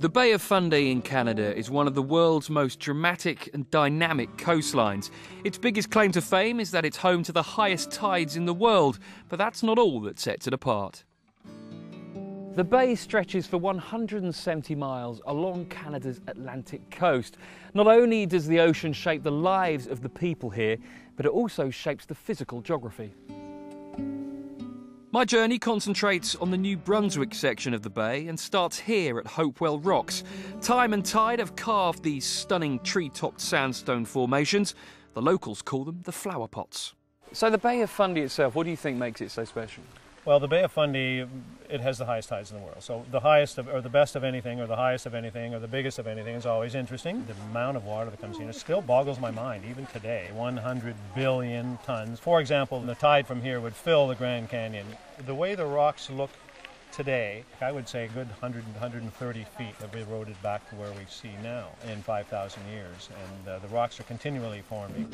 The Bay of Fundy in Canada is one of the world's most dramatic and dynamic coastlines. Its biggest claim to fame is that it's home to the highest tides in the world, but that's not all that sets it apart. The bay stretches for 170 miles along Canada's Atlantic coast. Not only does the ocean shape the lives of the people here, but it also shapes the physical geography. My journey concentrates on the New Brunswick section of the bay and starts here at Hopewell Rocks. Time and tide have carved these stunning tree-topped sandstone formations. The locals call them the flower pots. So the Bay of Fundy itself, what do you think makes it so special? Well, the Bay of Fundy, it has the highest tides in the world. So the highest of, or the best of anything, or the highest of anything, or the biggest of anything is always interesting. The amount of water that comes in, it still boggles my mind, even today. 100 billion tons. For example, the tide from here would fill the Grand Canyon. The way the rocks look today, I would say a good 100, 130 feet have eroded back to where we see now in 5,000 years. And the rocks are continually forming.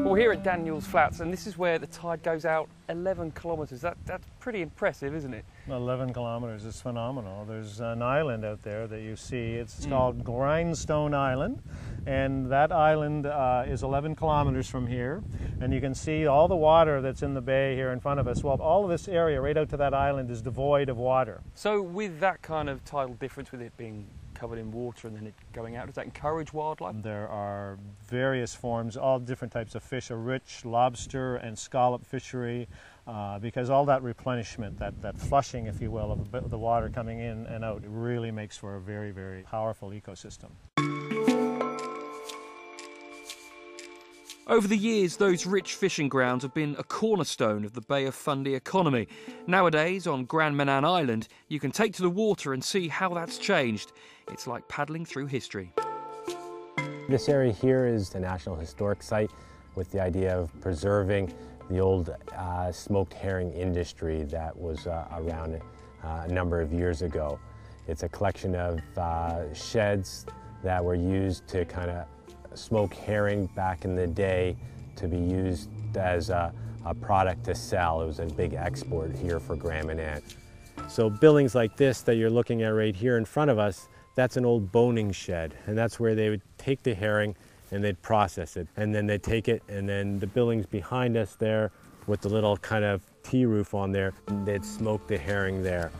We're here at Daniel's Flats, and this is where the tide goes out 11 kilometres. That's pretty impressive, isn't it? 11 kilometres is phenomenal. There's an island out there that you see. It's called Grindstone Island, and that island is 11 kilometres from here. And you can see all the water that's in the bay here in front of us. Well, all of this area right out to that island is devoid of water. So with that kind of tidal difference, with it being covered in water and then it going out, does that encourage wildlife? There are various forms, all different types of fish, a rich lobster and scallop fishery, because all that replenishment, that flushing, if you will, of the water coming in and out, it really makes for a very, very powerful ecosystem. Over the years, those rich fishing grounds have been a cornerstone of the Bay of Fundy economy. Nowadays, on Grand Manan Island, you can take to the water and see how that's changed. It's like paddling through history. This area here is a National Historic Site with the idea of preserving the old smoked herring industry that was around a number of years ago. It's a collection of sheds that were used to kind of smoke herring back in the day to be used as a product to sell. It was a big export here for Grand Manan. So buildings like this that you're looking at right here in front of us, that's an old boning shed, and that's where they would take the herring and they'd process it, and then they'd take it, and then the buildings behind us there with the little kind of tea roof on there, they'd smoke the herring there.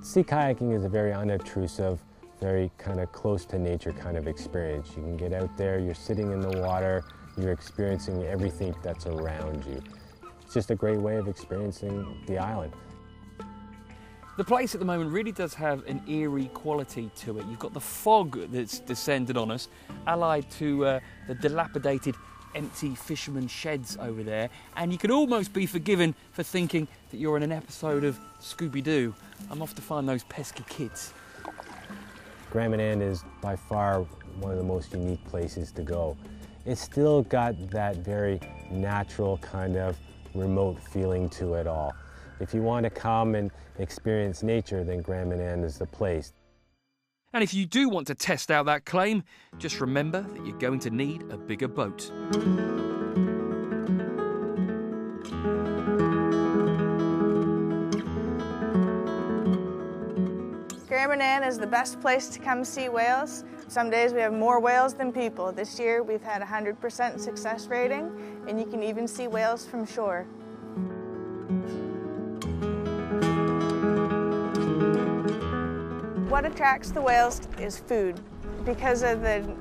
Sea kayaking is a very unobtrusive, very kind of close to nature kind of experience. You can get out there, you're sitting in the water, you're experiencing everything that's around you. It's just a great way of experiencing the island. The place at the moment really does have an eerie quality to it. You've got the fog that's descended on us, allied to the dilapidated empty fisherman sheds over there, and you could almost be forgiven for thinking that you're in an episode of Scooby-Doo. I'm off to find those pesky kids. Grand Manan is by far one of the most unique places to go. It's still got that very natural kind of remote feeling to it all. If you want to come and experience nature, then Grand Manan is the place. And if you do want to test out that claim, just remember that you're going to need a bigger boat. Grand Manan is the best place to come see whales. Some days we have more whales than people. This year we've had a 100% success rating, and you can even see whales from shore. What attracts the whales is food. Because of the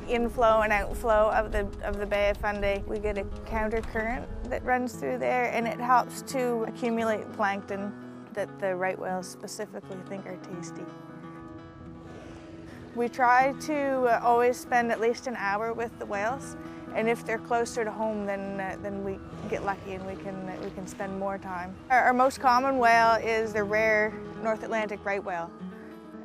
inflow and outflow of the Bay of Fundy, we get a counter current that runs through there, and it helps to accumulate plankton that the right whales specifically think are tasty. We try to always spend at least an hour with the whales, and if they're closer to home, then we get lucky and we can spend more time. Our most common whale is the rare North Atlantic right whale.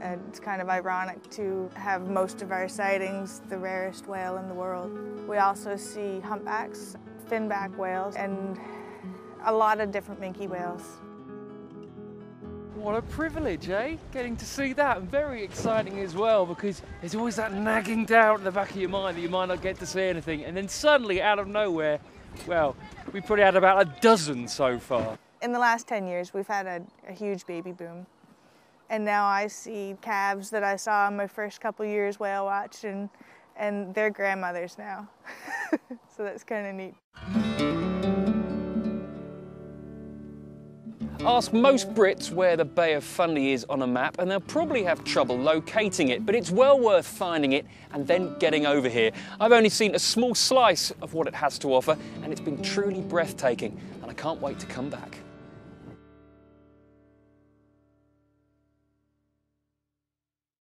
It's kind of ironic to have most of our sightings the rarest whale in the world. We also see humpbacks, finback whales, and a lot of different minke whales. What a privilege, eh? Getting to see that, and very exciting as well, because there's always that nagging doubt in the back of your mind that you might not get to see anything, and then suddenly, out of nowhere, well, we probably had about a dozen so far. In the last 10 years, we've had a huge baby boom. And now I see calves that I saw in my first couple years whale watched, and they're grandmothers now. So that's kind of neat. Ask most Brits where the Bay of Fundy is on a map and they'll probably have trouble locating it, but it's well worth finding it and then getting over here. I've only seen a small slice of what it has to offer and it's been truly breathtaking, and I can't wait to come back.